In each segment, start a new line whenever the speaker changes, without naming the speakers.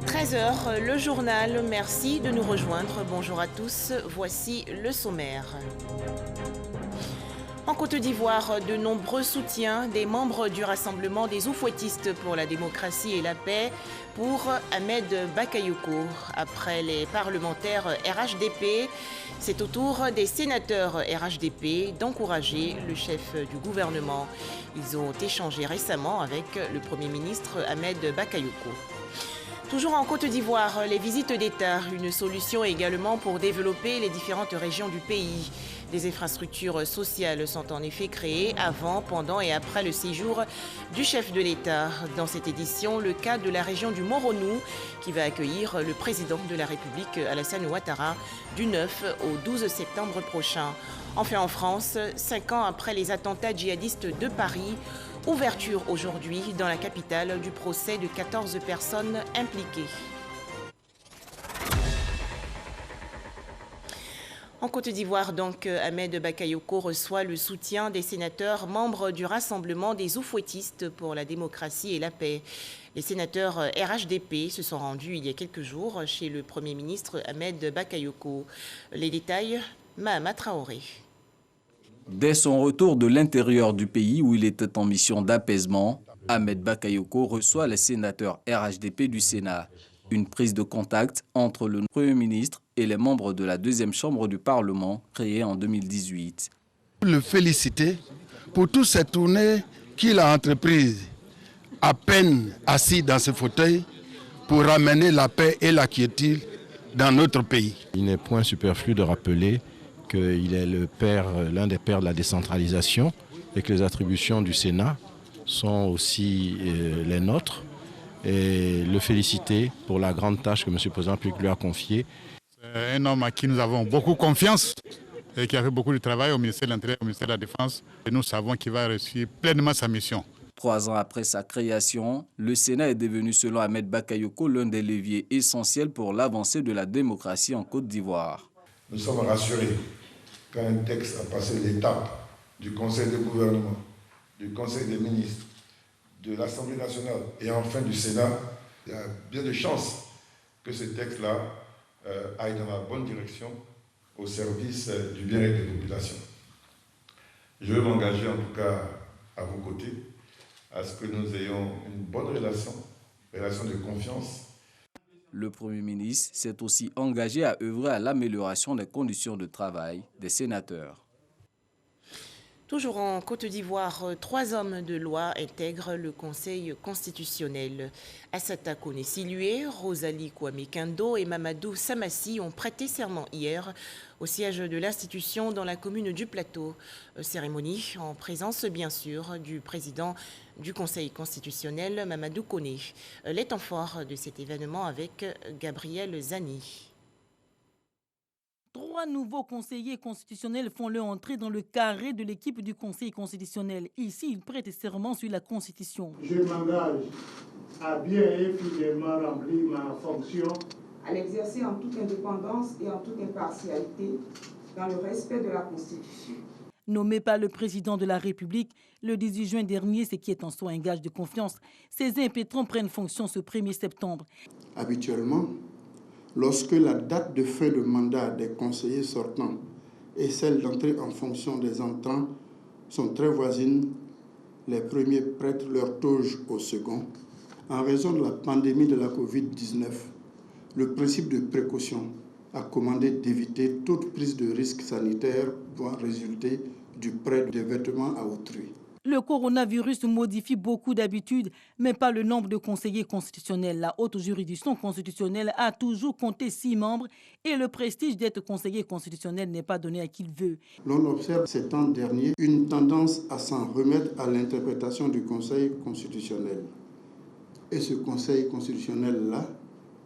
13h, le journal. Merci de nous rejoindre. Bonjour à tous. Voici le sommaire. En Côte d'Ivoire, de nombreux soutiens des membres du Rassemblement des Oufouettistes pour la démocratie et la paix pour Ahmed Bakayoko. Après les parlementaires RHDP, c'est au tour des sénateurs RHDP d'encourager le chef du gouvernement. Ils ont échangé récemment avec le Premier ministre Ahmed Bakayoko. Toujours en Côte d'Ivoire, les visites d'État, une solution également pour développer les différentes régions du pays. Des infrastructures sociales sont en effet créées avant, pendant et après le séjour du chef de l'État. Dans cette édition, le cas de la région du Moronou qui va accueillir le président de la République Alassane Ouattara du 9 au 12 septembre prochain. Enfin en France, 5 ans après les attentats djihadistes de Paris, ouverture aujourd'hui dans la capitale du procès de 14 personnes impliquées. En Côte d'Ivoire, donc, Ahmed Bakayoko reçoit le soutien des sénateurs membres du Rassemblement des Oufouettistes pour la démocratie et la paix. Les sénateurs RHDP se sont rendus il y a quelques jours chez le Premier ministre Ahmed Bakayoko. Les détails, Mahama Traoré.
Dès son retour de l'intérieur du pays où il était en mission d'apaisement, Ahmed Bakayoko reçoit les sénateurs RHDP du Sénat. Une prise de contact entre le Premier ministre et les membres de la deuxième chambre du Parlement créée en 2018.
Le féliciter pour toutes ces tournées qu'il a entreprises, à peine assis dans ce fauteuil, pour ramener la paix et la quiétude dans notre pays.
Il n'est point superflu de rappeler qu'il est l'un des pères de la décentralisation et que les attributions du Sénat sont aussi les nôtres. Et le féliciter pour la grande tâche que M. le Président de la République lui a confiée.
C'est un homme à qui nous avons beaucoup confiance et qui a fait beaucoup de travail au ministère de l'Intérieur, au ministère de la Défense. Et nous savons qu'il va réussir pleinement sa mission.
3 ans après sa création, le Sénat est devenu, selon Ahmed Bakayoko, l'un des leviers essentiels pour l'avancée de la démocratie en Côte d'Ivoire.
Nous sommes rassurés quand un texte a passé l'étape du Conseil de gouvernement, du Conseil des ministres, de l'Assemblée nationale et enfin du Sénat. Il y a bien de chances que ce texte-là aille dans la bonne direction au service du bien-être des populations. Je veux m'engager en tout cas à vos côtés à ce que nous ayons une bonne relation de confiance.
Le Premier ministre s'est aussi engagé à œuvrer à l'amélioration des conditions de travail des sénateurs.
Toujours en Côte d'Ivoire, 3 hommes de loi intègrent le Conseil constitutionnel. Assata Kone-Silué, Rosalie Kwame Kendo et Mamadou Samassi ont prêté serment hier au siège de l'institution dans la commune du Plateau. Cérémonie en présence, bien sûr, du président du Conseil constitutionnel, Mamadou Kone. Les temps forts de cet événement avec Gabriel Zani.
3 nouveaux conseillers constitutionnels font leur entrée dans le carré de l'équipe du Conseil constitutionnel. Ici, ils prêtent serment sur la Constitution.
Je m'engage à bien et fidèlement remplir ma fonction,
à l'exercer en toute indépendance et en toute impartialité, dans le respect de la Constitution.
Nommé par le président de la République le 18 juin dernier, ce qui est en soi un gage de confiance, ces impétrants prennent fonction ce 1er septembre.
Habituellement, lorsque la date de fin de mandat des conseillers sortants et celle d'entrée en fonction des entrants sont très voisines, les premiers prêtent leur toge aux seconds. En raison de la pandémie de la Covid-19, le principe de précaution a commandé d'éviter toute prise de risque sanitaire pouvant résulter du prêt des vêtements à autrui.
Le coronavirus modifie beaucoup d'habitudes, mais pas le nombre de conseillers constitutionnels. La haute juridiction constitutionnelle a toujours compté 6 membres et le prestige d'être conseiller constitutionnel n'est pas donné à qui il veut.
L'on observe ces temps derniers une tendance à s'en remettre à l'interprétation du Conseil constitutionnel. Et ce Conseil constitutionnel-là,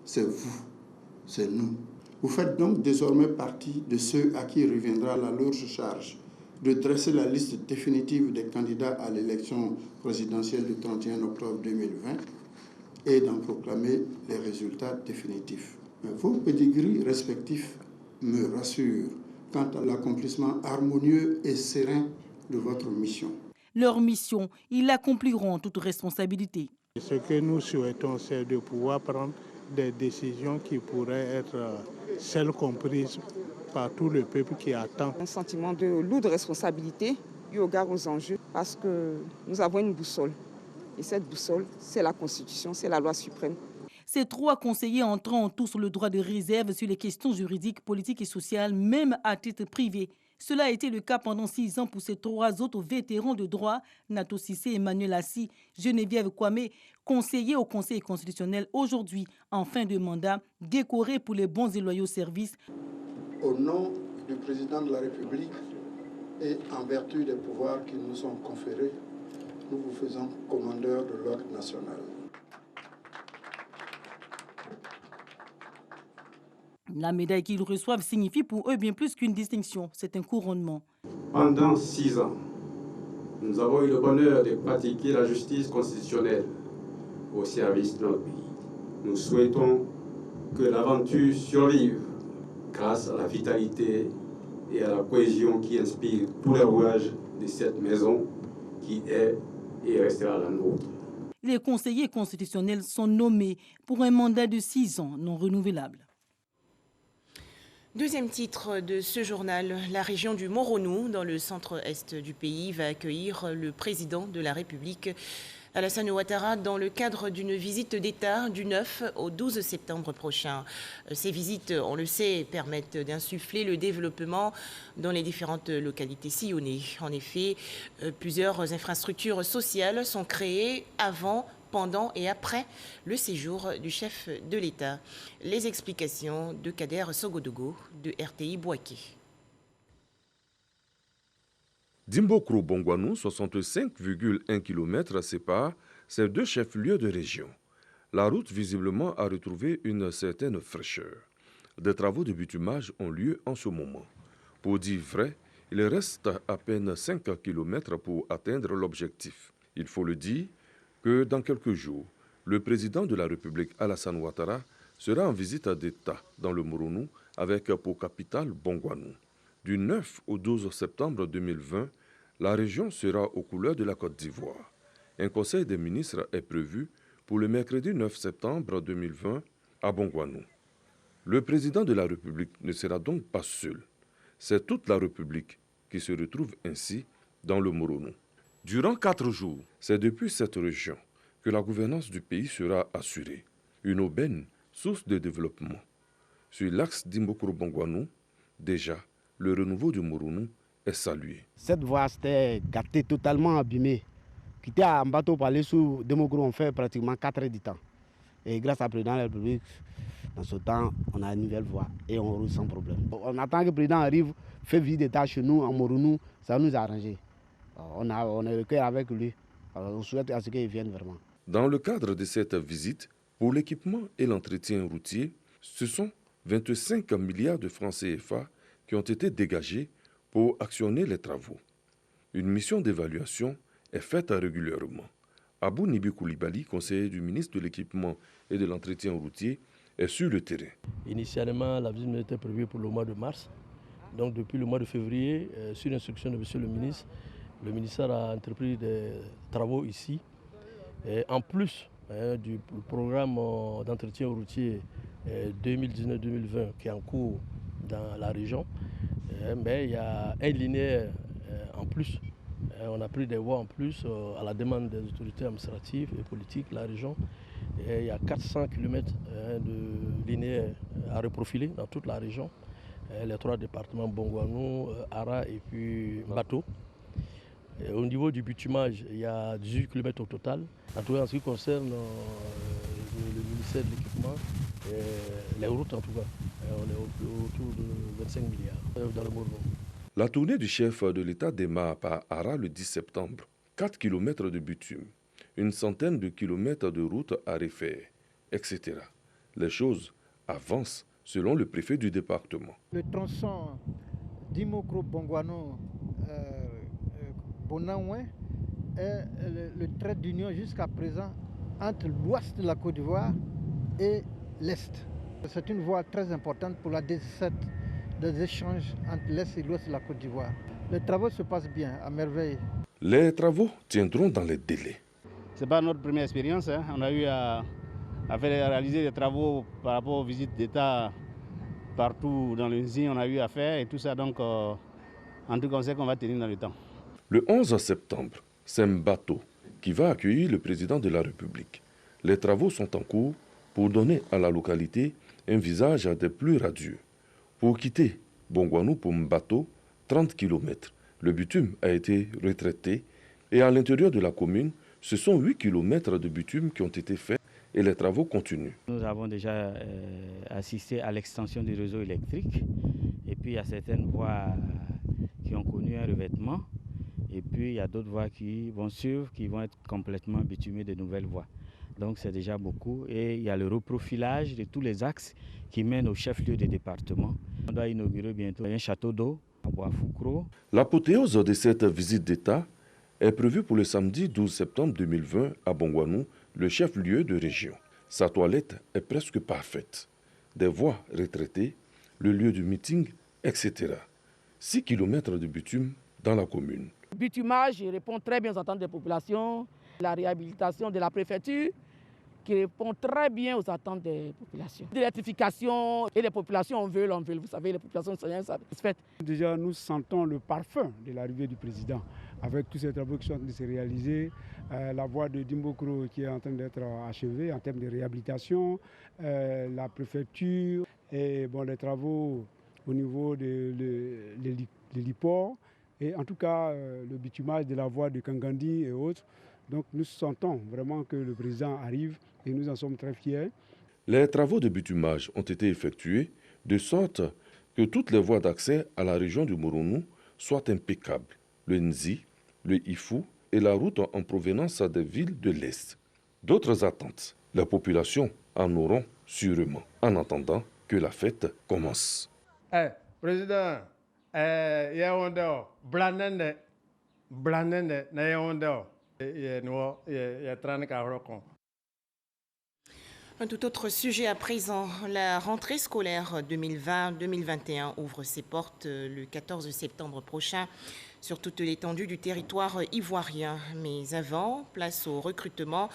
c'est vous, c'est nous. Vous faites donc désormais partie de ceux à qui reviendra la lourde charge de dresser la liste définitive des candidats à l'élection présidentielle du 31 octobre 2020 et d'en proclamer les résultats définitifs. Mais vos pédigris respectifs me rassurent quant à l'accomplissement harmonieux et serein de votre mission.
Leur mission, ils l'accompliront en toute responsabilité.
Ce que nous souhaitons, c'est de pouvoir prendre des décisions qui pourraient être celles comprises par tout le peuple qui attend.
Un sentiment de lourde responsabilité eu égard aux enjeux parce que nous avons une boussole. Et cette boussole, c'est la Constitution, c'est la loi suprême.
Ces 3 conseillers entrant ont tous le droit de réserve sur les questions juridiques, politiques et sociales, même à titre privé. Cela a été le cas pendant 6 ans pour ces 3 autres vétérans de droit, Nato Cissé, Emmanuel Assi, Geneviève Kwame, conseillers au Conseil constitutionnel aujourd'hui en fin de mandat, décorés pour les bons et loyaux services.
Au nom du président de la République et en vertu des pouvoirs qui nous sont conférés, nous vous faisons commandeur de l'ordre national.
La médaille qu'ils reçoivent signifie pour eux bien plus qu'une distinction, c'est un couronnement.
Pendant 6 ans, nous avons eu le bonheur de pratiquer la justice constitutionnelle au service de notre pays. Nous souhaitons que l'aventure survive grâce à la vitalité et à la cohésion qui inspire tous les rouages de cette maison qui est et restera la nôtre.
Les conseillers constitutionnels sont nommés pour un mandat de 6 ans non renouvelable.
Deuxième titre de ce journal, la région du Moronou, dans le centre-est du pays, va accueillir le président de la République, Alassane Ouattara, dans le cadre d'une visite d'État du 9 au 12 septembre prochain. Ces visites, on le sait, permettent d'insuffler le développement dans les différentes localités sillonnées. En effet, plusieurs infrastructures sociales sont créées avant, pendant et après le séjour du chef de l'État. Les explications de Kader Sogodogo de RTI Bouaké.
Dimbokro Bongwanou, 65,1 km sépare ces 2 chefs-lieux de région. La route visiblement a retrouvé une certaine fraîcheur. Des travaux de bitumage ont lieu en ce moment. Pour dire vrai, il reste à peine 5 km pour atteindre l'objectif. Il faut le dire que dans quelques jours, le président de la République Alassane Ouattara sera en visite d'État dans le Moronou avec pour capitale Bongwanou. Du 9 au 12 septembre 2020, la région sera aux couleurs de la Côte d'Ivoire. Un conseil des ministres est prévu pour le mercredi 9 septembre 2020 à Bongwanou. Le président de la République ne sera donc pas seul. C'est toute la République qui se retrouve ainsi dans le Moronou. Durant 4 jours, c'est depuis cette région que la gouvernance du pays sera assurée. Une aubaine, source de développement. Sur l'axe Dimbokro-Bongwanou, déjà, le renouveau du Moronou est salué.
Cette voie s'était gâtée, totalement abîmée. Quitter en bateau pour aller sur Dimbokro, on fait pratiquement 4 heures du temps. Et grâce au président de la République, dans ce temps, on a une nouvelle voie et on roule sans problème. On attend que le président arrive, fait visite d'État chez nous, en Moronou, ça va nous arranger. On est le cœur avec lui. Alors on souhaite à ce qu'il vienne vraiment.
Dans le cadre de cette visite, pour l'équipement et l'entretien routier, ce sont 25 milliards de francs CFA qui ont été dégagés pour actionner les travaux. Une mission d'évaluation est faite régulièrement. Abou Nibi Koulibaly, conseiller du ministre de l'Équipement et de l'Entretien routier, est sur le terrain.
Initialement, la visite était prévue pour le mois de mars. Donc depuis le mois de février, sur instruction de M. le ministre, le ministère a entrepris des travaux ici. Et en plus du programme d'entretien routier 2019-2020 qui est en cours dans la région, mais il y a un linéaire en plus. On a pris des voies en plus à la demande des autorités administratives et politiques de la région. Et il y a 400 km de linéaire à reprofiler dans toute la région. Les 3 départements, Bongwanou, Ara et puis Bato. Et au niveau du bitumage, il y a 18 km au total. En tout cas, en ce qui concerne le ministère de l'Équipement, les routes en tout cas, on est autour de 25 milliards dans le Moronou.
La tournée du chef de l'État démarre par Ara le 10 septembre. 4 km de bitume, une centaine de kilomètres de route à refaire, etc. Les choses avancent selon le préfet du département.
Le tronçon Dimbokro-Bongwanou Bonanoué est le trait d'union jusqu'à présent entre l'ouest de la Côte d'Ivoire et l'est. C'est une voie très importante pour la desserte des échanges entre l'est et l'ouest de la Côte d'Ivoire. Les travaux se passent bien, à merveille.
Les travaux tiendront dans les délais.
Ce n'est pas notre première expérience. On a eu à à réaliser des travaux par rapport aux visites d'État partout dans le Nzi, on a eu à faire et tout ça. Donc, en tout cas, on sait qu'on va tenir dans le temps.
Le 11 septembre, c'est Mbato qui va accueillir le président de la République. Les travaux sont en cours pour donner à la localité un visage des plus radieux. Pour quitter Bongouanou pour Mbato, 30 km, le bitume a été retraité et à l'intérieur de la commune, ce sont 8 km de bitume qui ont été faits et les travaux continuent.
Nous avons déjà assisté à l'extension du réseau électrique et puis il y a certaines voies qui ont connu un revêtement et puis il y a d'autres voies qui vont suivre, qui vont être complètement bitumées de nouvelles voies. Donc c'est déjà beaucoup et il y a le reprofilage de tous les axes qui mènent au chef-lieu des départements. On doit inaugurer bientôt un château d'eau à Bois-Foucro.
L'apothéose de cette visite d'État est prévue pour le samedi 12 septembre 2020 à Bongouanou, le chef-lieu de région. Sa toilette est presque parfaite. Des voies retraitées, le lieu du meeting, etc. 6 km de bitume dans la commune.
Le bitumage répond très bien aux attentes des populations. La réhabilitation de la préfecture qui répond très bien aux attentes des populations. L'électrification et les populations en veulent. Vous savez, les populations sont satisfaites.
Déjà, nous sentons le parfum de l'arrivée du président avec tous ces travaux qui sont en train de se réaliser. La voie de Dimbokro qui est en train d'être achevée en termes de réhabilitation, la préfecture et bon, les travaux au niveau de l'héliport et en tout cas le bitumage de la voie de Kangandi et autres. Donc nous sentons vraiment que le président arrive et nous en sommes très fiers.
Les travaux de bitumage ont été effectués de sorte que toutes les voies d'accès à la région du Moronou soient impeccables. Le Nzi, le Ifou et la route en provenance des villes de l'Est. D'autres attentes, la population en auront sûrement en attendant que la fête commence.
Président, Yaoundé, Blanende, na Yaoundé.
Un tout autre sujet à présent. La rentrée scolaire 2020-2021 ouvre ses portes le 14 septembre prochain sur toute l'étendue du territoire ivoirien. Mais avant, place au recrutement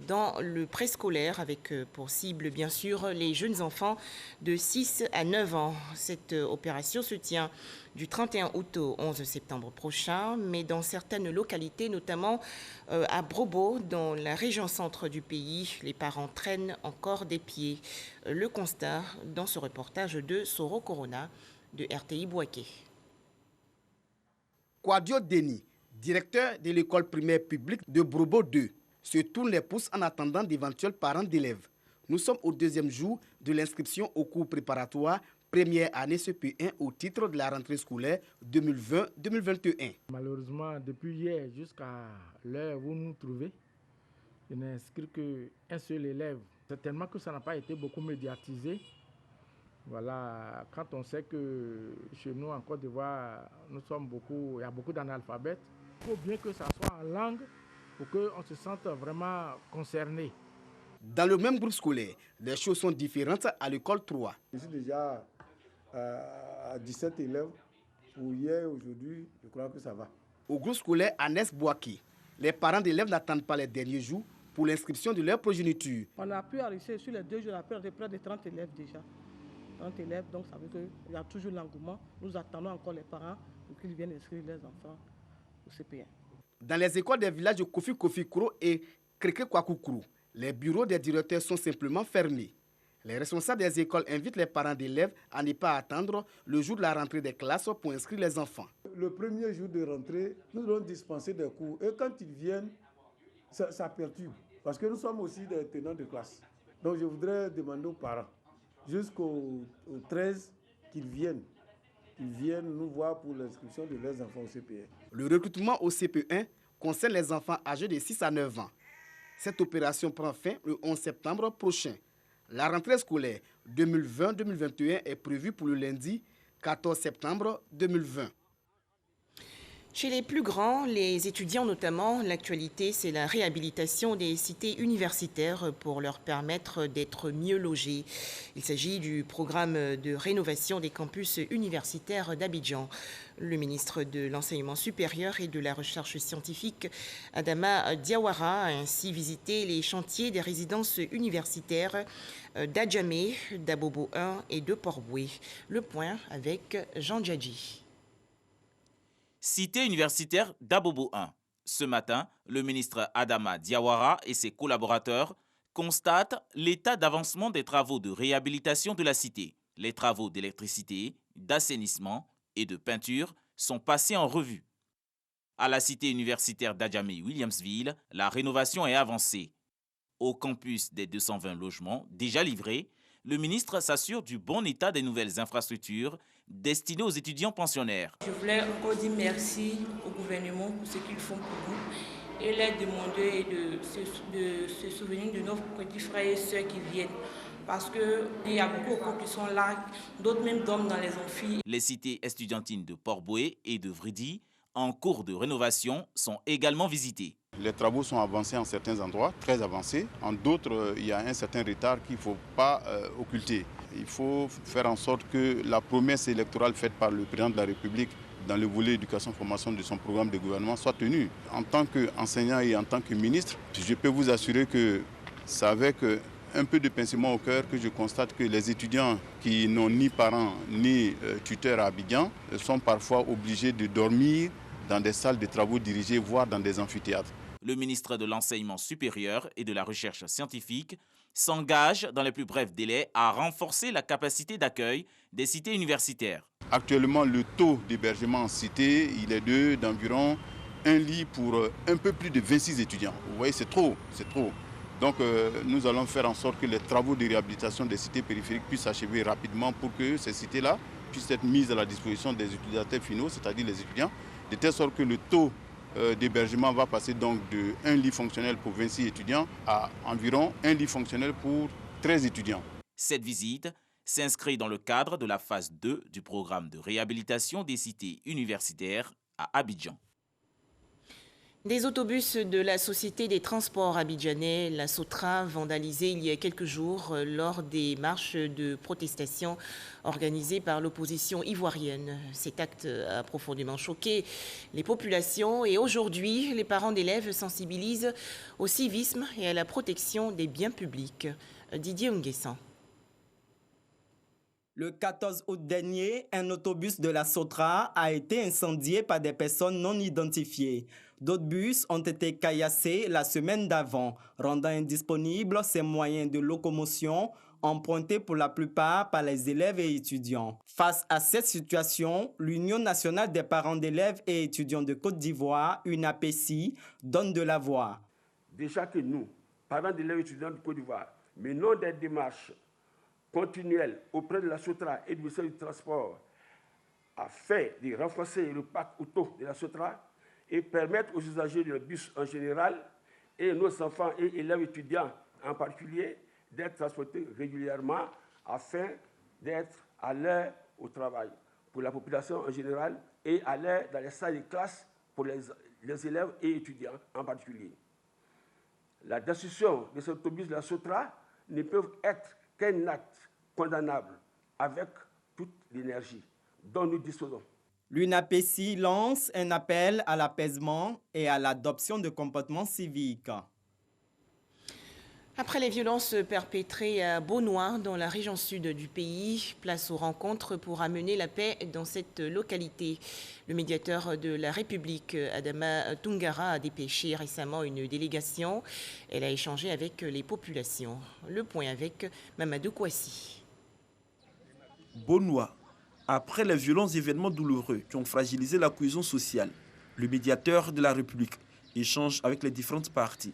dans le préscolaire avec pour cible bien sûr les jeunes enfants de 6 à 9 ans. Cette opération se tient du 31 août au 11 septembre prochain, mais dans certaines localités, notamment à Brobo, dans la région centre du pays, les parents traînent encore des pieds. Le constat dans ce reportage de Soro Corona de RTI Bouaké.
Kwadio Deni, directeur de l'école primaire publique de Brobo 2, se tourne les pouces en attendant d'éventuels parents d'élèves. Nous sommes au deuxième jour de l'inscription au cours préparatoire première année CP1 au titre de la rentrée scolaire 2020-2021.
Malheureusement, depuis hier jusqu'à l'heure où nous nous trouvons, je n'ai inscrit qu'un seul élève. Certainement que ça n'a pas été beaucoup médiatisé. Voilà, quand on sait que chez nous en Côte d'Ivoire, il y a beaucoup d'analphabètes, il faut bien que ça soit en langue pour qu'on se sente vraiment concerné.
Dans le même groupe scolaire, les choses sont différentes à l'école 3.
Je suis déjà à 17 élèves. Pour hier, aujourd'hui, je crois que ça va.
Au groupe scolaire Agnès Bouaki, les parents d'élèves n'attendent pas les derniers jours pour l'inscription de leur progéniture.
On a pu arriver sur les 2 jours, on a pu près de 30 élèves déjà. 30 élèves, donc ça veut dire qu'il y a toujours l'engouement. Nous attendons encore les parents pour qu'ils viennent inscrire leurs enfants au CP1.
Dans les écoles des villages de Kofi-Kofi-Kro et Kreke-Kwakoukro, les bureaux des directeurs sont simplement fermés. Les responsables des écoles invitent les parents d'élèves à ne pas attendre le jour de la rentrée des classes pour inscrire les enfants.
Le premier jour de rentrée, nous allons dispenser des cours. Et quand ils viennent, ça perturbe. Parce que nous sommes aussi des tenants de classe. Donc je voudrais demander aux parents, jusqu'au 13, qu'ils viennent nous voir pour l'inscription de leurs enfants au CP1.
Le recrutement au CP1 concerne les enfants âgés de 6 à 9 ans. Cette opération prend fin le 11 septembre prochain. La rentrée scolaire 2020-2021 est prévue pour le lundi 14 septembre 2020.
Chez les plus grands, les étudiants notamment, l'actualité, c'est la réhabilitation des cités universitaires pour leur permettre d'être mieux logés. Il s'agit du programme de rénovation des campus universitaires d'Abidjan. Le ministre de l'Enseignement supérieur et de la Recherche scientifique, Adama Diawara, a ainsi visité les chantiers des résidences universitaires d'Adjamé, d'Abobo 1 et de Port-Boué. Le point avec Jean Djadji.
Cité universitaire d'Abobo 1. Ce matin, le ministre Adama Diawara et ses collaborateurs constatent l'état d'avancement des travaux de réhabilitation de la cité. Les travaux d'électricité, d'assainissement et de peinture sont passés en revue. À la cité universitaire d'Adjamé-Williamsville, la rénovation est avancée. Au campus des 220 logements déjà livrés, le ministre s'assure du bon état des nouvelles infrastructures destinées aux étudiants pensionnaires.
Je voulais encore dire merci au gouvernement pour ce qu'ils font pour nous et leur demander de se souvenir de nos petits frères et sœurs qui viennent. Parce qu'il y a beaucoup de gens qui sont là, d'autres même dorment dans les amphis.
Les cités estudiantines de Port-Boué et de Vridi, en cours de rénovation, sont également visitées.
Les travaux sont avancés en certains endroits, très avancés. En d'autres, il y a un certain retard qu'il ne faut pas occulter. Il faut faire en sorte que la promesse électorale faite par le président de la République dans le volet éducation-formation de son programme de gouvernement soit tenue. En tant qu'enseignant et en tant que ministre, je peux vous assurer que c'est avec un peu de pincement au cœur que je constate que les étudiants qui n'ont ni parents ni tuteurs à Abidjan sont parfois obligés de dormir dans des salles de travaux dirigées, voire dans des amphithéâtres.
Le ministre de l'Enseignement supérieur et de la Recherche scientifique s'engage dans les plus brefs délais à renforcer la capacité d'accueil des cités universitaires.
Actuellement, le taux d'hébergement en cité, il est d'environ un lit pour un peu plus de 26 étudiants. Vous voyez, c'est trop, c'est trop. Donc nous allons faire en sorte que les travaux de réhabilitation des cités périphériques puissent s'achever rapidement pour que ces cités-là puissent être mises à la disposition des utilisateurs finaux, c'est-à-dire les étudiants, de telle sorte que le taux d'hébergement va passer donc de 1 lit fonctionnel pour 26 étudiants à environ 1 lit fonctionnel pour 13 étudiants.
Cette visite s'inscrit dans le cadre de la phase 2 du programme de réhabilitation des cités universitaires à Abidjan.
Des autobus de la Société des transports abidjanais, la SOTRA, vandalisés il y a quelques jours lors des marches de protestation organisées par l'opposition ivoirienne. Cet acte a profondément choqué les populations et aujourd'hui, les parents d'élèves sensibilisent au civisme et à la protection des biens publics. Didier Nguessan.
Le 14 août dernier, un autobus de la SOTRA a été incendié par des personnes non identifiées. D'autres bus ont été caillassés la semaine d'avant, rendant indisponibles ces moyens de locomotion empruntés pour la plupart par les élèves et étudiants. Face à cette situation, l'Union nationale des parents d'élèves et étudiants de Côte d'Ivoire, UNAPECI, donne de la voix.
Déjà que nous, parents d'élèves et étudiants de Côte d'Ivoire, menons des démarches continuelles auprès de la SOTRA et du ministère du Transport afin de renforcer le parc auto de la SOTRA et permettre aux usagers de bus en général et nos enfants et élèves étudiants en particulier d'être transportés régulièrement afin d'être à l'heure au travail pour la population en général et à l'heure dans les salles de classe pour les élèves et étudiants en particulier. La destruction de cet autobus de la SOTRA ne peut être qu'un acte condamnable avec toute l'énergie dont nous disposons.
L'UNAPECI lance un appel à l'apaisement et à l'adoption de comportements civiques.
Après les violences perpétrées à Beaunois, dans la région sud du pays, place aux rencontres pour amener la paix dans cette localité. Le médiateur de la République, Adama Tungara, a dépêché récemment une délégation. Elle a échangé avec les populations. Le point avec Mamadou Kouassi.
Beaunois. Après les violents événements douloureux qui ont fragilisé la cohésion sociale, le médiateur de la République échange avec les différentes parties.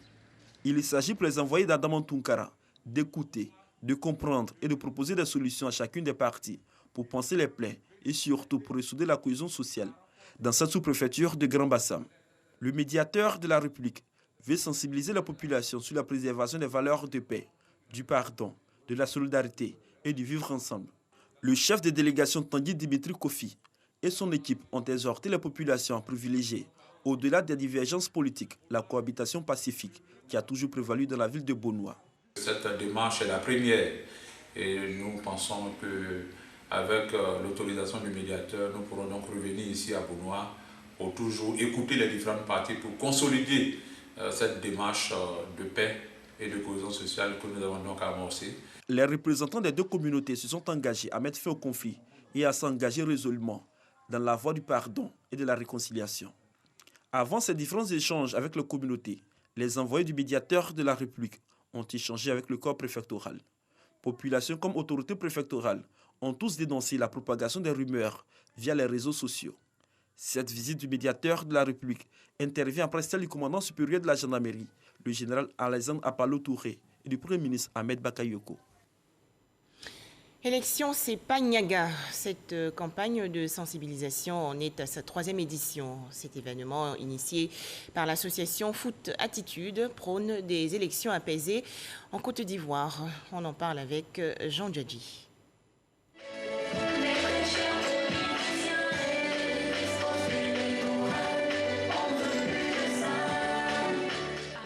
Il s'agit pour les envoyés d'Adama Tunkara d'écouter, de comprendre et de proposer des solutions à chacune des parties pour penser les plaies et surtout pour ressouder la cohésion sociale dans cette sous-préfecture de Grand Bassam. Le médiateur de la République veut sensibiliser la population sur la préservation des valeurs de paix, du pardon, de la solidarité et du vivre ensemble. Le chef de délégation Tanguy Dimitri Kofi et son équipe ont exhorté les populations à privilégier, au-delà des divergences politiques, la cohabitation pacifique qui a toujours prévalu dans la ville de Bonoua.
Cette démarche est la première et nous pensons qu'avec l'autorisation du médiateur, nous pourrons donc revenir ici à Bonoua pour toujours écouter les différentes parties pour consolider cette démarche de paix et de cohésion sociale que nous avons donc amorcée.
Les représentants des deux communautés se sont engagés à mettre fin au conflit et à s'engager résolument dans la voie du pardon et de la réconciliation. Avant ces différents échanges avec les communautés, les envoyés du médiateur de la République ont échangé avec le corps préfectoral. Population comme autorité préfectorale ont tous dénoncé la propagation des rumeurs via les réseaux sociaux. Cette visite du médiateur de la République intervient après celle du commandant supérieur de la gendarmerie, le général Alassane Apalo Touré, et du Premier ministre Ahmed Bakayoko.
Élection, c'est pas Niaga. Cette campagne de sensibilisation en est à sa 3e édition. Cet événement initié par l'association Foot Attitude prône des élections apaisées en Côte d'Ivoire. On en parle avec Jean Djadji.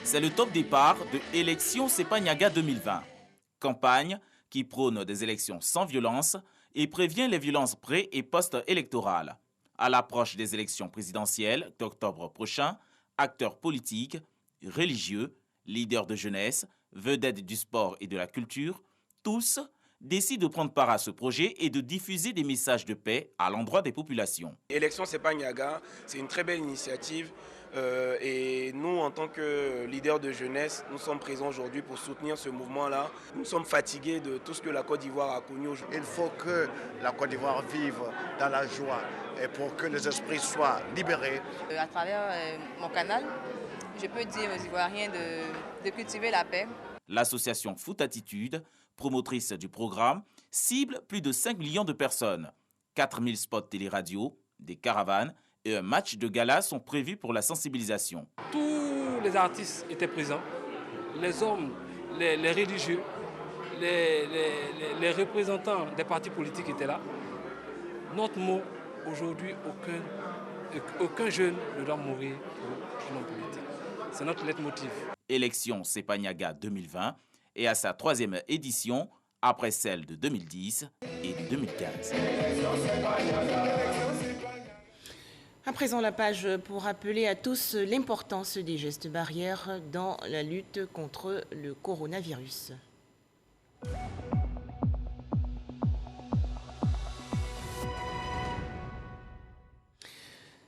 C'est le top départ de Élections Sepagnaga 2020. Campagne qui prône des élections sans violence et prévient les violences pré- et post-électorales. À l'approche des élections présidentielles d'octobre prochain, acteurs politiques, religieux, leaders de jeunesse, vedettes du sport et de la culture, tous décident de prendre part à ce projet et de diffuser des messages de paix à l'endroit des populations.
Élections Sepagnaga, c'est une très belle initiative. Et nous, en tant que leaders de jeunesse, nous sommes présents aujourd'hui pour soutenir ce mouvement-là. Nous sommes fatigués de tout ce que la Côte d'Ivoire a connu aujourd'hui.
Il faut que la Côte d'Ivoire vive dans la joie et pour que les esprits soient libérés.
À travers mon canal, je peux dire aux Ivoiriens de cultiver la paix.
L'association Foot Attitude, promotrice du programme, cible plus de 5 millions de personnes. 4000 spots télé-radio, des caravanes et un match de gala sont prévus pour la sensibilisation.
Tous les artistes étaient présents, les hommes, les religieux, les représentants des partis politiques étaient là. Notre mot, aujourd'hui, aucun jeune ne doit mourir pour un homme politique. C'est notre leitmotiv.
Élections Sepagnaga 2020 est à sa 3e édition, après celle de 2010 et de 2015.
À présent, la page pour rappeler à tous l'importance des gestes barrières dans la lutte contre le coronavirus.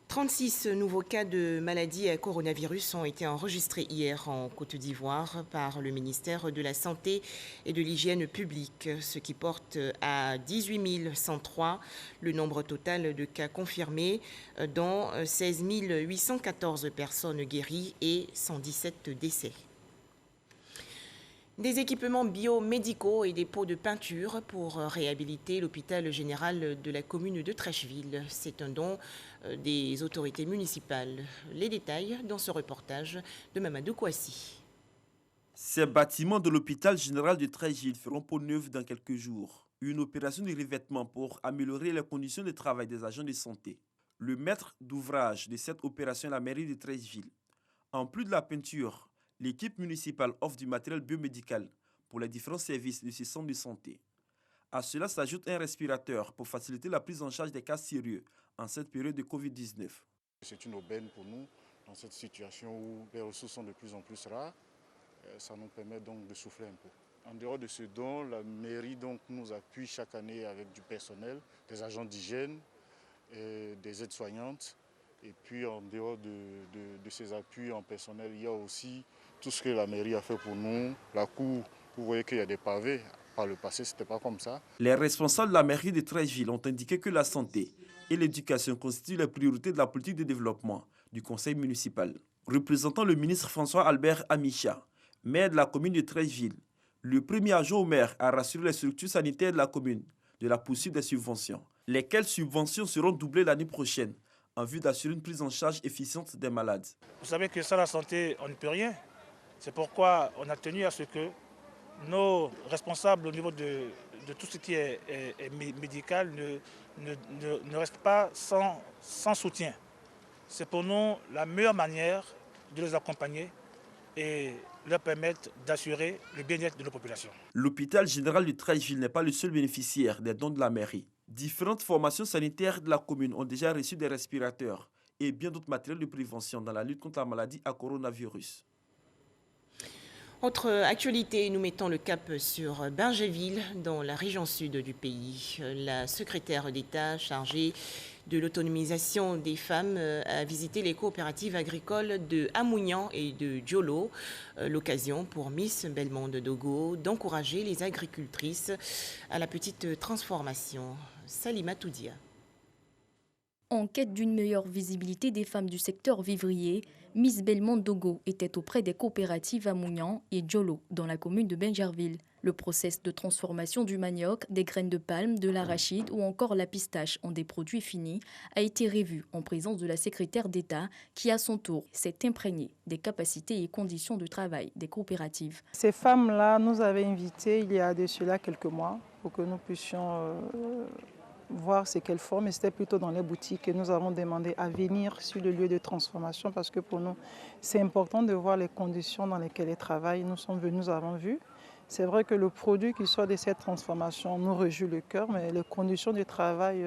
36 nouveaux cas de maladie à coronavirus ont été enregistrés hier en Côte d'Ivoire par le ministère de la Santé et de l'Hygiène publique, ce qui porte à 18 103 le nombre total de cas confirmés, dont 16 814 personnes guéries et 117 décès. Des équipements biomédicaux et des pots de peinture pour réhabiliter l'hôpital général de la commune de Trècheville. C'est un don des autorités municipales. Les détails dans ce reportage de Mamadou Kouassi.
Ces bâtiments de l'hôpital général de Trècheville feront peau neuve dans quelques jours. Une opération de revêtement pour améliorer les conditions de travail des agents de santé. Le maître d'ouvrage de cette opération est la mairie de Trècheville. En plus de la peinture, l'équipe municipale offre du matériel biomédical pour les différents services de ce centre de santé. À cela s'ajoute un respirateur pour faciliter la prise en charge des cas sérieux en cette période de Covid-19.
C'est une aubaine pour nous dans cette situation où les ressources sont de plus en plus rares. Ça nous permet donc de souffler un peu. En dehors de ce don, la mairie donc nous appuie chaque année avec du personnel, des agents d'hygiène, des aides-soignantes. Et puis en dehors de ces appuis en personnel, il y a aussi tout ce que la mairie a fait pour nous. La cour, vous voyez qu'il y a des pavés. Par le passé, ce n'était pas comme ça.
Les responsables de la mairie de Trècheville ont indiqué que la santé et l'éducation constituent les priorités de la politique de développement du conseil municipal. Représentant le ministre François Albert Amicha, maire de la commune de Trècheville, le premier adjoint au maire a rassuré les structures sanitaires de la commune de la poursuite des subventions, lesquelles subventions seront doublées l'année prochaine en vue d'assurer une prise en charge efficiente des malades.
Vous savez que sans la santé, on ne peut rien. C'est pourquoi on a tenu à ce que nos responsables au niveau de de tout ce qui est médical ne reste pas sans soutien. C'est pour nous la meilleure manière de les accompagner et leur permettre d'assurer le bien-être de nos populations.
L'hôpital général de Treichville n'est pas le seul bénéficiaire des dons de la mairie. Différentes formations sanitaires de la commune ont déjà reçu des respirateurs et bien d'autres matériels de prévention dans la lutte contre la maladie à coronavirus.
Autre actualité, nous mettons le cap sur Bingerville, dans la région sud du pays. La secrétaire d'État chargée de l'autonomisation des femmes a visité les coopératives agricoles de Amougnan et de Diolo. L'occasion pour Miss Belmonde Dogo d'encourager les agricultrices à la petite transformation. Salima Toudia.
En quête d'une meilleure visibilité des femmes du secteur vivrier, Miss Belmonde Dogo était auprès des coopératives Amougnan et Diolo dans la commune de Bingerville. Le process de transformation du manioc, des graines de palme, de l'arachide ou encore la pistache en des produits finis a été revu en présence de la secrétaire d'État qui, à son tour, s'est imprégnée des capacités et conditions de travail des coopératives.
Ces femmes-là nous avaient invités il y a de cela quelques mois pour que nous puissions voir ce qu'elles font, mais c'était plutôt dans les boutiques et nous avons demandé à venir sur le lieu de transformation parce que pour nous, c'est important de voir les conditions dans lesquelles elles travaillent. Nous sommes venus, nous avons vu. C'est vrai que le produit qui sort de cette transformation nous réjouit le cœur, mais les conditions de travail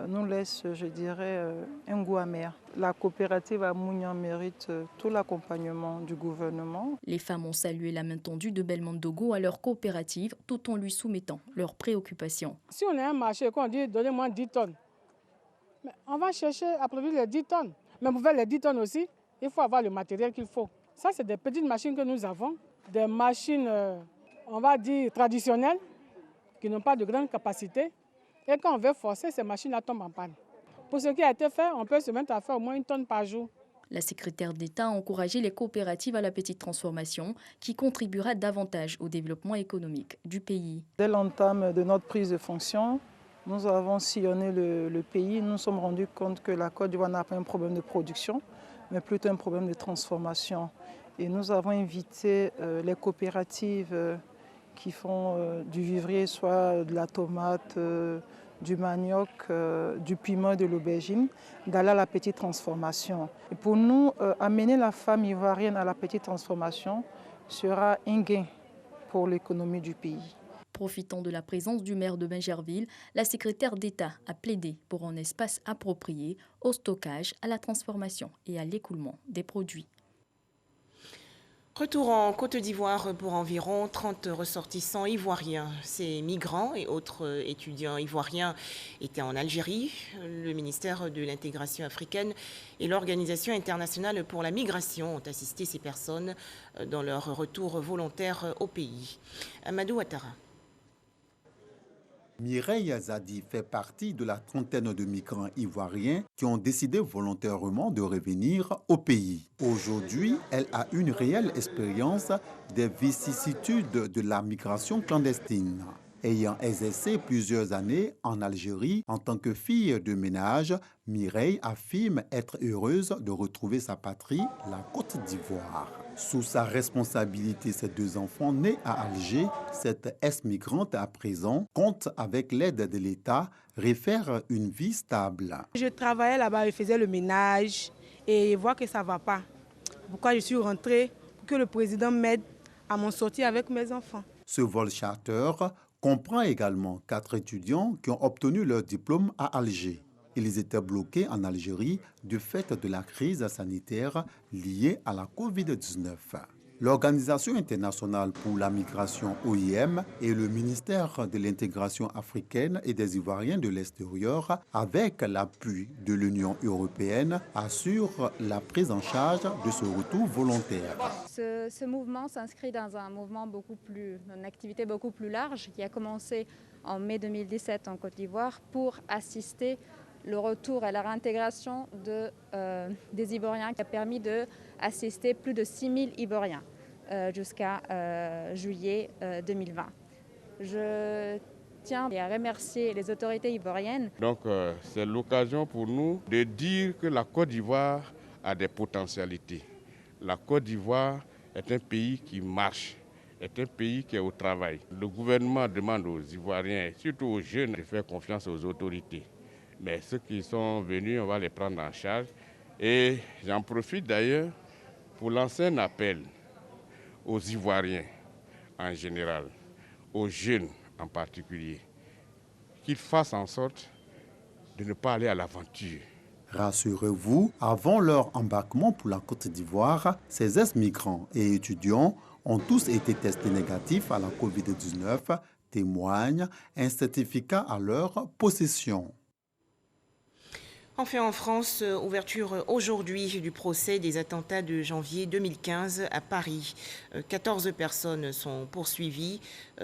nous laissent, je dirais, un goût amer. La coopérative Amougnan mérite tout l'accompagnement du gouvernement.
Les femmes ont salué la main tendue de Belmonde Dogo à leur coopérative tout en lui soumettant leurs préoccupations.
Si on a un marché, qu'on dit donnez-moi 10 tonnes, mais on va chercher à produire les 10 tonnes. Mais pour faire les 10 tonnes aussi, il faut avoir le matériel qu'il faut. Ça, c'est des petites machines que nous avons, des machines, on va dire, traditionnelles, qui n'ont pas de grande capacité. Et quand on veut forcer, ces machines-là tombent en panne. Pour ce qui a été fait, on peut se mettre à faire au moins 1 tonne par jour.
La secrétaire d'État a encouragé les coopératives à la petite transformation qui contribuera davantage au développement économique du pays.
Dès l'entame de notre prise de fonction, nous avons sillonné le pays. Nous nous sommes rendus compte que la Côte d'Ivoire n'a pas un problème de production, mais plutôt un problème de transformation. Et nous avons invité les coopératives qui font du vivrier, soit de la tomate, du manioc, du piment et de l'aubergine, d'aller à la petite transformation. Et pour nous, amener la femme ivoirienne à la petite transformation sera un gain pour l'économie du pays.
Profitant de la présence du maire de Bingerville, la secrétaire d'État a plaidé pour un espace approprié au stockage, à la transformation et à l'écoulement des produits.
Retour en Côte d'Ivoire pour environ 30 ressortissants ivoiriens. Ces migrants et autres étudiants ivoiriens étaient en Algérie. Le ministère de l'Intégration africaine et l'Organisation internationale pour la migration ont assisté ces personnes dans leur retour volontaire au pays. Amadou Ouattara.
Mireille Azadi fait partie de la trentaine de migrants ivoiriens qui ont décidé volontairement de revenir au pays. Aujourd'hui, elle a une réelle expérience des vicissitudes de la migration clandestine. Ayant exercé plusieurs années en Algérie en tant que fille de ménage, Mireille affirme être heureuse de retrouver sa patrie, la Côte d'Ivoire. Sous sa responsabilité, ses 2 enfants nés à Alger, cette ex-migrante à présent compte avec l'aide de l'État refaire une vie stable.
Je travaillais là-bas, je faisais le ménage et voir que ça ne va pas. Pourquoi je suis rentrée? Pour que le président m'aide à m'en sortir avec mes enfants.
Ce vol charter comprend également 4 étudiants qui ont obtenu leur diplôme à Alger. Ils étaient bloqués en Algérie du fait de la crise sanitaire liée à la Covid-19. L'Organisation internationale pour la migration OIM et le ministère de l'intégration africaine et des Ivoiriens de l'extérieur, avec l'appui de l'Union européenne, assurent la prise en charge de ce retour volontaire.
Ce mouvement s'inscrit dans une activité beaucoup plus large qui a commencé en mai 2017 en Côte d'Ivoire pour assister le retour et la réintégration des Ivoiriens qui a permis d'assister plus de 6 000 Ivoiriens jusqu'à juillet 2020. Je tiens à remercier les autorités ivoiriennes.
Donc c'est l'occasion pour nous de dire que la Côte d'Ivoire a des potentialités. La Côte d'Ivoire est un pays qui marche, est un pays qui est au travail. Le gouvernement demande aux Ivoiriens, surtout aux jeunes, de faire confiance aux autorités. Mais ceux qui sont venus, on va les prendre en charge. Et j'en profite d'ailleurs pour lancer un appel aux Ivoiriens en général, aux jeunes en particulier, qu'ils fassent en sorte de ne pas aller à l'aventure.
Rassurez-vous, avant leur embarquement pour la Côte d'Ivoire, ces ex-migrants et étudiants ont tous été testés négatifs à la Covid-19, témoigne un certificat à leur possession.
Enfin en France, ouverture aujourd'hui du procès des attentats de janvier 2015 à Paris. 14 personnes sont poursuivies,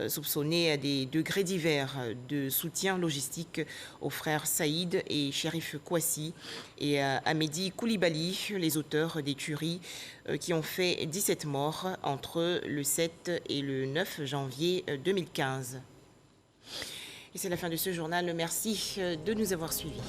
soupçonnées à des degrés divers de soutien logistique aux frères Saïd et Chérif Kouassi et à Mehdi Koulibaly, les auteurs des tueries qui ont fait 17 morts entre le 7 et le 9 janvier 2015. Et c'est la fin de ce journal. Merci de nous avoir suivis.